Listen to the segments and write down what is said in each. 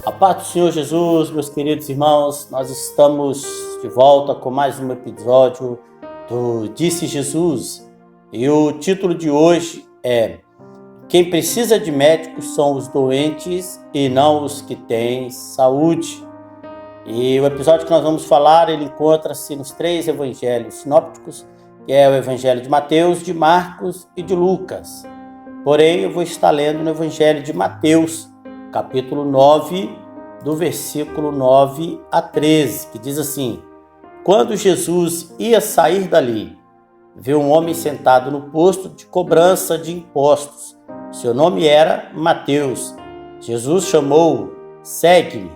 A paz do Senhor Jesus, meus queridos irmãos, nós estamos de volta com mais um episódio do Disse Jesus. E o título de hoje é: quem precisa de médicos são os doentes e não os que têm saúde. E o episódio que nós vamos falar, ele encontra-se nos 3 evangelhos sinópticos, que é o evangelho de Mateus, de Marcos e de Lucas. Porém, eu vou estar lendo no evangelho de Mateus, capítulo 9, do versículo 9 a 13, que diz assim: quando Jesus ia sair dali, viu um homem sentado no posto de cobrança de impostos. Seu nome era Mateus. Jesus chamou-o: segue-me.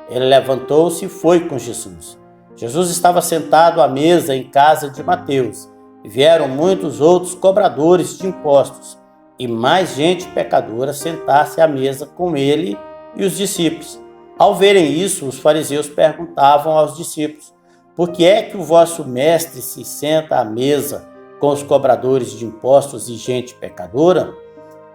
Ele levantou-se e foi com Jesus. Jesus estava sentado à mesa em casa de Mateus. E vieram muitos outros cobradores de impostos e mais gente pecadora sentar-se à mesa com ele e os discípulos. Ao verem isso, os fariseus perguntavam aos discípulos: por que é que o vosso mestre se senta à mesa com os cobradores de impostos e gente pecadora?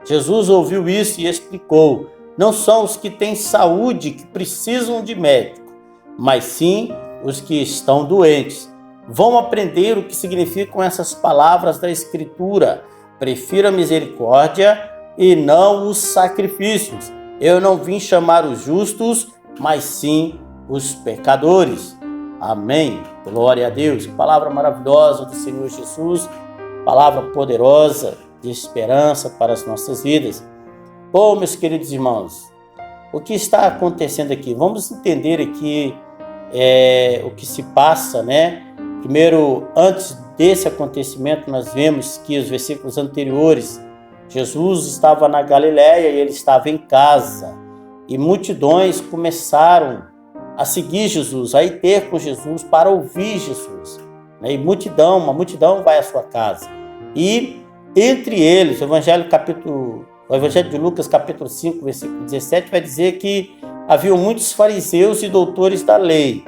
Jesus ouviu isso e explicou: não são os que têm saúde que precisam de médico, mas sim os que estão doentes. Vão aprender o que significam essas palavras da Escritura: prefiro a misericórdia e não os sacrifícios. Eu não vim chamar os justos, mas sim os pecadores. Amém. Glória a Deus. Palavra maravilhosa do Senhor Jesus, palavra poderosa de esperança para as nossas vidas. Bom, meus queridos irmãos, o que está acontecendo aqui? Vamos entender aqui o que se passa, né? Primeiro, antes desse acontecimento, nós vemos que os versículos anteriores, Jesus estava na Galileia e ele estava em casa. E multidões começaram a seguir Jesus, a ir ter com Jesus para ouvir Jesus. E uma multidão vai à sua casa. E entre eles, o Evangelho de Lucas, capítulo 5, versículo 17, vai dizer que haviam muitos fariseus e doutores da lei,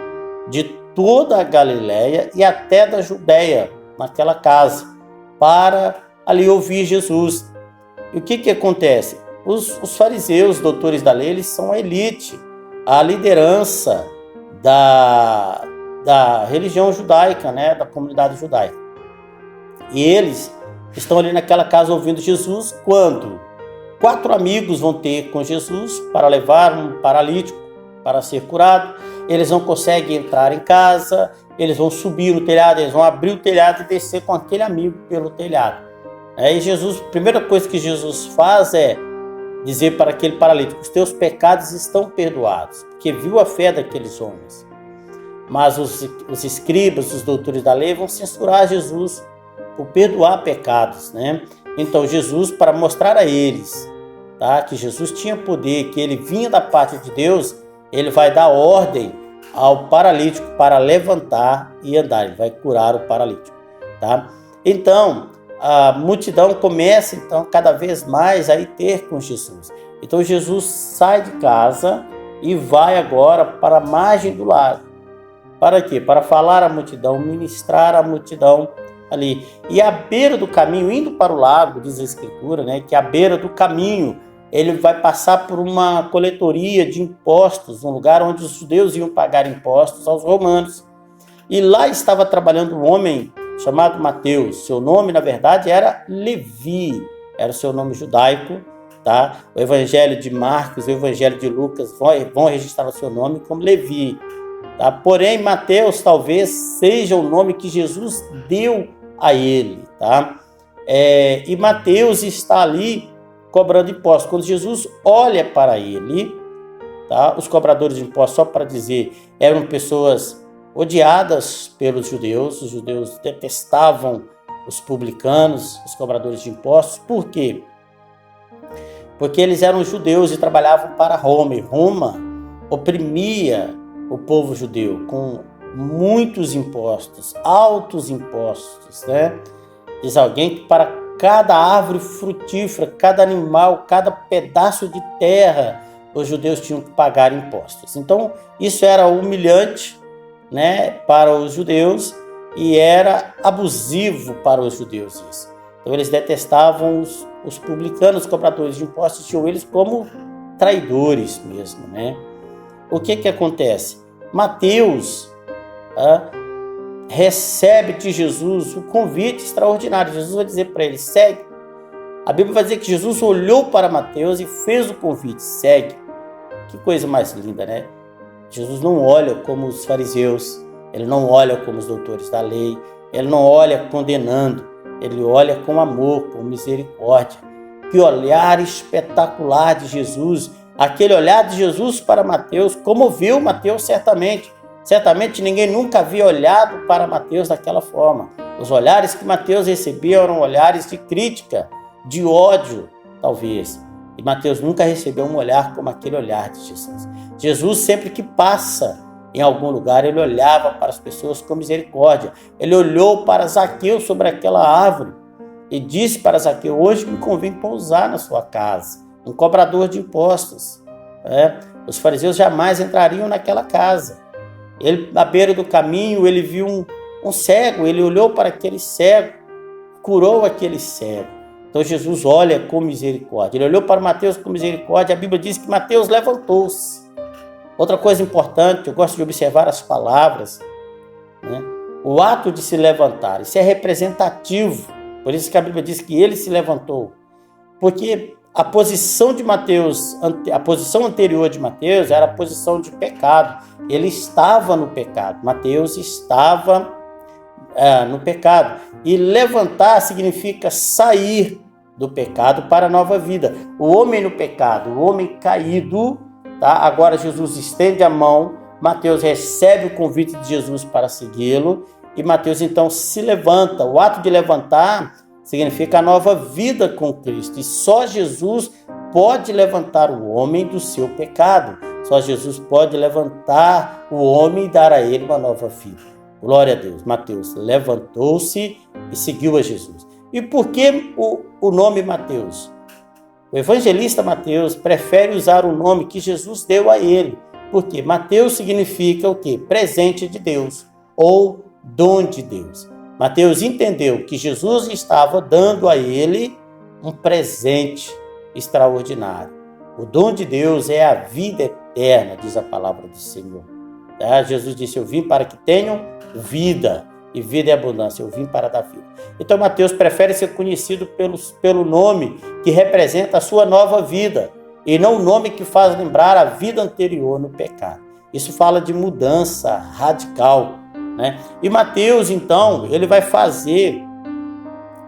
de toda a Galileia e até da Judéia, naquela casa, para ali ouvir Jesus. E o que acontece? Os fariseus, doutores da lei, eles são a elite, a liderança da religião judaica, né, da comunidade judaica. E eles estão ali naquela casa ouvindo Jesus, quando 4 amigos vão ter com Jesus para levar um paralítico para ser curado. Eles não conseguem entrar em casa, eles vão subir no telhado, eles vão abrir o telhado e descer com aquele amigo pelo telhado. Aí Jesus, a primeira coisa que Jesus faz é dizer para aquele paralítico: os teus pecados estão perdoados, porque viu a fé daqueles homens. Mas os escribas, os doutores da lei, vão censurar Jesus por perdoar pecados, né? Então Jesus, para mostrar a eles, que Jesus tinha poder, que ele vinha da parte de Deus, ele vai dar ordem ao paralítico para levantar e andar. Ele vai curar o paralítico. Então, a multidão começa, cada vez mais a ir ter com Jesus. Então, Jesus sai de casa e vai agora para a margem do lago. Para quê? Para falar à multidão, ministrar à multidão ali. E à beira do caminho, indo para o lago, diz a Escritura, né, que à beira do caminho, ele vai passar por uma coletoria de impostos, um lugar onde os judeus iam pagar impostos aos romanos. E lá estava trabalhando um homem chamado Mateus. Seu nome, na verdade, era Levi, era o seu nome judaico. O Evangelho de Marcos e o Evangelho de Lucas vão registrar o seu nome como Levi. Porém, Mateus talvez seja o nome que Jesus deu a ele. E Mateus está ali cobrando impostos. Quando Jesus olha para ele, os cobradores de impostos, só para dizer, eram pessoas odiadas pelos judeus. Os judeus detestavam os publicanos, os cobradores de impostos. Por quê? Porque eles eram judeus e trabalhavam para Roma. E Roma oprimia o povo judeu com muitos impostos, altos impostos, né? Diz alguém que para cada árvore frutífera, cada animal, cada pedaço de terra, os judeus tinham que pagar impostos. Então, isso era humilhante, né, para os judeus e era abusivo para os judeus. Isso. Então, eles detestavam os publicanos, os cobradores de impostos, tinham eles como traidores mesmo, né? o que acontece? Mateus recebe de Jesus um convite extraordinário. Jesus vai dizer para ele, segue. A Bíblia vai dizer que Jesus olhou para Mateus e fez o convite, segue. Que coisa mais linda, né? Jesus não olha como os fariseus, ele não olha como os doutores da lei, ele não olha condenando, ele olha com amor, com misericórdia. Que olhar espetacular de Jesus, aquele olhar de Jesus para Mateus, comoveu Mateus certamente. Certamente ninguém nunca havia olhado para Mateus daquela forma. Os olhares que Mateus recebia eram olhares de crítica, de ódio, talvez. E Mateus nunca recebeu um olhar como aquele olhar de Jesus. Jesus, sempre que passa em algum lugar, ele olhava para as pessoas com misericórdia. Ele olhou para Zaqueu sobre aquela árvore e disse para Zaqueu, hoje me convém pousar na sua casa, um cobrador de impostos. Os fariseus jamais entrariam naquela casa. Ele, à beira do caminho, ele viu um cego, ele olhou para aquele cego, curou aquele cego. Então Jesus olha com misericórdia. Ele olhou para Mateus com misericórdia. A Bíblia diz que Mateus levantou-se. Outra coisa importante, eu gosto de observar as palavras, né? O ato de se levantar, isso é representativo. Por isso que a Bíblia diz que ele se levantou. Porque a posição de Mateus, a posição anterior de Mateus era a posição de pecado. Ele estava no pecado. Mateus estava no pecado. E levantar significa sair do pecado para a nova vida. O homem no pecado, o homem caído, tá? Agora Jesus estende a mão, Mateus recebe o convite de Jesus para segui-lo e Mateus então se levanta. O ato de levantar significa a nova vida com Cristo. E só Jesus pode levantar o homem do seu pecado. Só Jesus pode levantar o homem e dar a ele uma nova vida. Glória a Deus. Mateus levantou-se e seguiu a Jesus. E por que o nome Mateus? O evangelista Mateus prefere usar o nome que Jesus deu a ele. Porque Mateus significa o quê? Presente de Deus ou dom de Deus. Mateus entendeu que Jesus estava dando a ele um presente extraordinário. O dom de Deus é a vida eterna, diz a palavra do Senhor. Jesus disse, eu vim para que tenham vida, e vida é abundância, eu vim para dar vida. Então Mateus prefere ser conhecido pelo nome que representa a sua nova vida, e não o nome que faz lembrar a vida anterior no pecado. Isso fala de mudança radical, né? E Mateus, então, ele vai fazer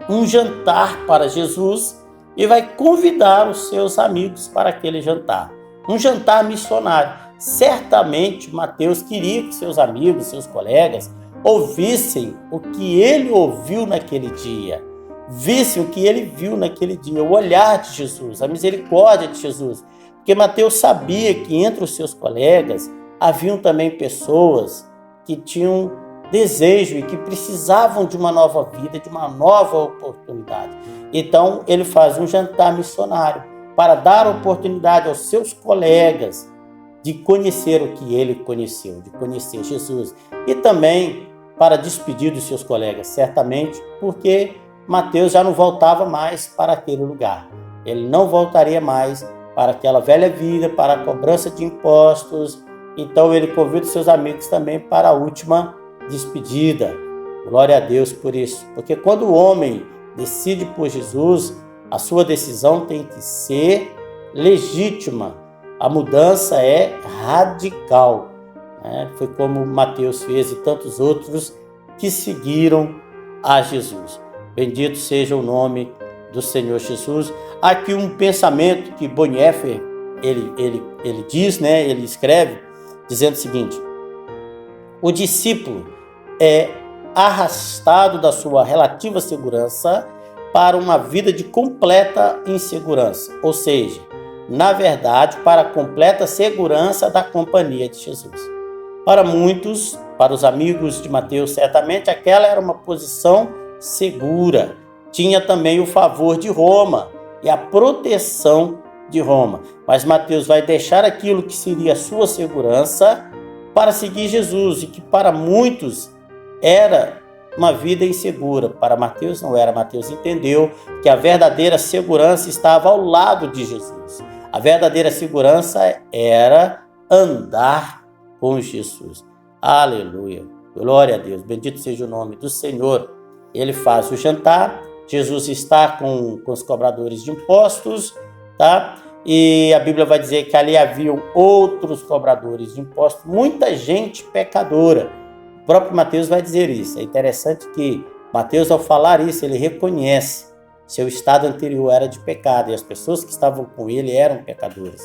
um jantar para Jesus e vai convidar os seus amigos para aquele jantar. Um jantar missionário. Certamente, Mateus queria que seus amigos, seus colegas, ouvissem o que ele ouviu naquele dia. Vissem o que ele viu naquele dia. O olhar de Jesus, a misericórdia de Jesus. Porque Mateus sabia que entre os seus colegas haviam também pessoas que tinham desejo e que precisavam de uma nova vida, de uma nova oportunidade. Então, ele faz um jantar missionário para dar oportunidade aos seus colegas de conhecer o que ele conheceu, de conhecer Jesus. E também para despedir dos seus colegas, certamente, porque Mateus já não voltava mais para aquele lugar. Ele não voltaria mais para aquela velha vida, para a cobrança de impostos. Então, ele convida os seus amigos também para a última despedida. Glória a Deus por isso. Porque quando o homem decide por Jesus, a sua decisão tem que ser legítima. A mudança é radical, né? Foi como Mateus fez e tantos outros que seguiram a Jesus. Bendito seja o nome do Senhor Jesus. Aqui um pensamento que Bonhoeffer ele diz, né? Ele escreve, dizendo o seguinte: o discípulo é arrastado da sua relativa segurança para uma vida de completa insegurança, ou seja, na verdade, para a completa segurança da companhia de Jesus. Para muitos, para os amigos de Mateus, certamente aquela era uma posição segura. Tinha também o favor de Roma e a proteção de Roma. Mas Mateus vai deixar aquilo que seria a sua segurança para seguir Jesus, e que para muitos era uma vida insegura. Para Mateus não era. Mateus entendeu que a verdadeira segurança estava ao lado de Jesus. A verdadeira segurança era andar com Jesus. Aleluia. Glória a Deus. Bendito seja o nome do Senhor. Ele faz o jantar. Jesus está com os cobradores de impostos, tá? E a Bíblia vai dizer que ali haviam outros cobradores de impostos, muita gente pecadora. O próprio Mateus vai dizer isso. É interessante que Mateus, ao falar isso, ele reconhece seu estado anterior era de pecado e as pessoas que estavam com ele eram pecadores,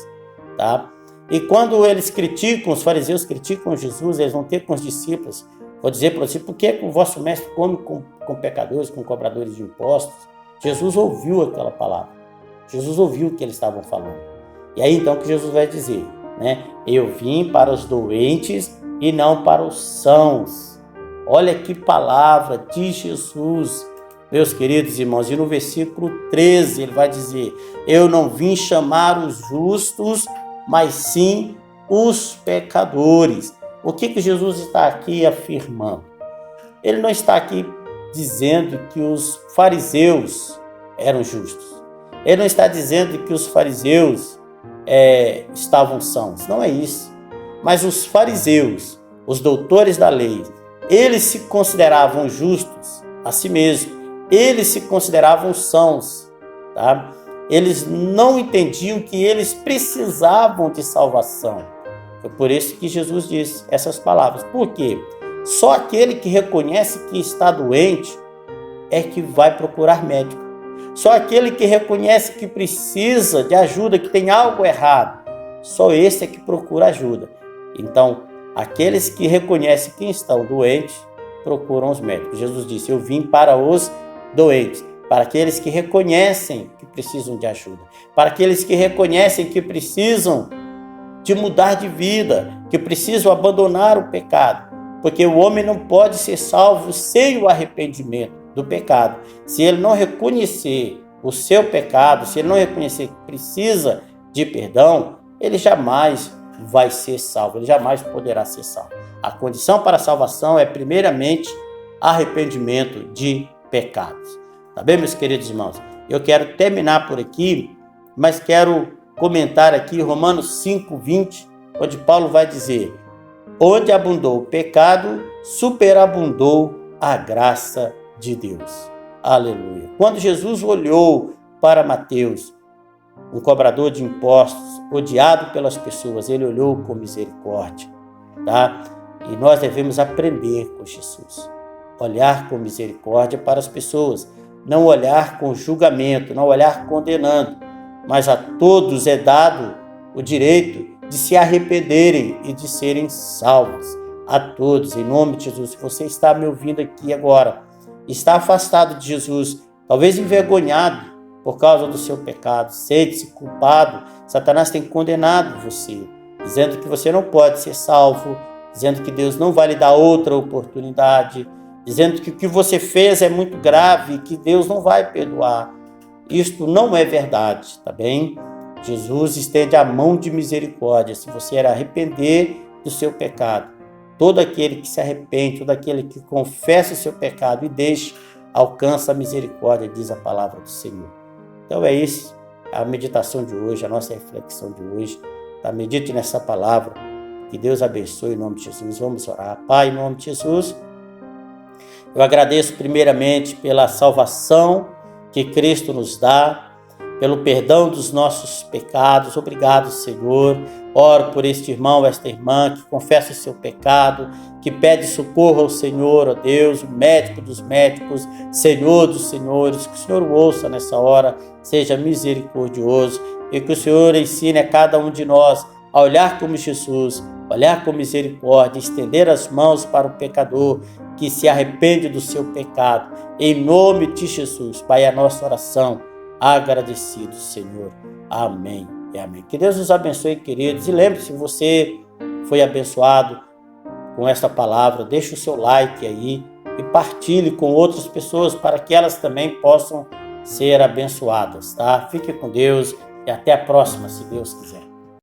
tá? E quando eles criticam, os fariseus criticam Jesus, eles vão ter com os discípulos, vou dizer para você, por que o vosso mestre come com pecadores, com cobradores de impostos? Jesus ouviu aquela palavra, Jesus ouviu o que eles estavam falando. E aí então que Jesus vai dizer, né? Eu vim para os doentes e não para os sãos. Olha que palavra de Jesus, meus queridos irmãos. E no versículo 13 ele vai dizer, eu não vim chamar os justos, mas sim os pecadores. O que Jesus está aqui afirmando? Ele não está aqui dizendo que os fariseus eram justos. Ele não está dizendo que os fariseus estavam sãos. Não é isso. Mas os fariseus, os doutores da lei, eles se consideravam justos a si mesmos. Eles se consideravam sãos, tá? Eles não entendiam que eles precisavam de salvação. Foi por isso que Jesus disse essas palavras. Por quê? Só aquele que reconhece que está doente é que vai procurar médico. Só aquele que reconhece que precisa de ajuda, que tem algo errado, só esse é que procura ajuda. Então, aqueles que reconhecem que estão doentes, procuram os médicos. Jesus disse, eu vim para os doentes, para aqueles que reconhecem que precisam de ajuda, para aqueles que reconhecem que precisam de mudar de vida, que precisam abandonar o pecado, porque o homem não pode ser salvo sem o arrependimento do pecado. Se ele não reconhecer o seu pecado, se ele não reconhecer que precisa de perdão, ele jamais vai ser salvo, ele jamais poderá ser salvo. A condição para a salvação é primeiramente arrependimento de pecados. Tá bem, meus queridos irmãos? Eu quero terminar por aqui, mas quero comentar aqui Romanos 5:20, onde Paulo vai dizer, onde abundou o pecado, superabundou a graça de Deus. Aleluia. Quando Jesus olhou para Mateus, um cobrador de impostos, odiado pelas pessoas, ele olhou com misericórdia, tá? E nós devemos aprender com Jesus, olhar com misericórdia para as pessoas, não olhar com julgamento, não olhar condenando, mas a todos é dado o direito de se arrependerem e de serem salvos. A todos, em nome de Jesus. Se você está me ouvindo aqui agora, está afastado de Jesus, talvez envergonhado por causa do seu pecado, sente-se culpado, Satanás tem condenado você, dizendo que você não pode ser salvo, dizendo que Deus não vai lhe dar outra oportunidade, dizendo que o que você fez é muito grave, que Deus não vai perdoar. Isto não é verdade, tá bem? Jesus estende a mão de misericórdia. Se você arrepender do seu pecado, todo aquele que se arrepende, todo aquele que confessa o seu pecado e deixa, alcança a misericórdia, diz a palavra do Senhor. Então é isso, a meditação de hoje, a nossa reflexão de hoje. Tá? Medite nessa palavra. Que Deus abençoe em nome de Jesus. Vamos orar. Pai, em nome de Jesus, eu agradeço primeiramente pela salvação que Cristo nos dá, pelo perdão dos nossos pecados. Obrigado, Senhor. Oro por este irmão, esta irmã que confessa o seu pecado, que pede socorro ao Senhor, ó Deus, o médico dos médicos, Senhor dos senhores, que o Senhor o ouça nessa hora, seja misericordioso e que o Senhor ensine a cada um de nós a olhar como Jesus, olhar com misericórdia, estender as mãos para o pecador que se arrepende do seu pecado. Em nome de Jesus, Pai, a nossa oração, agradecido, Senhor. Amém e amém. Que Deus nos abençoe, queridos. E lembre-se, se você foi abençoado com esta palavra, deixe o seu like aí e partilhe com outras pessoas para que elas também possam ser abençoadas, tá? Fique com Deus e até a próxima, se Deus quiser.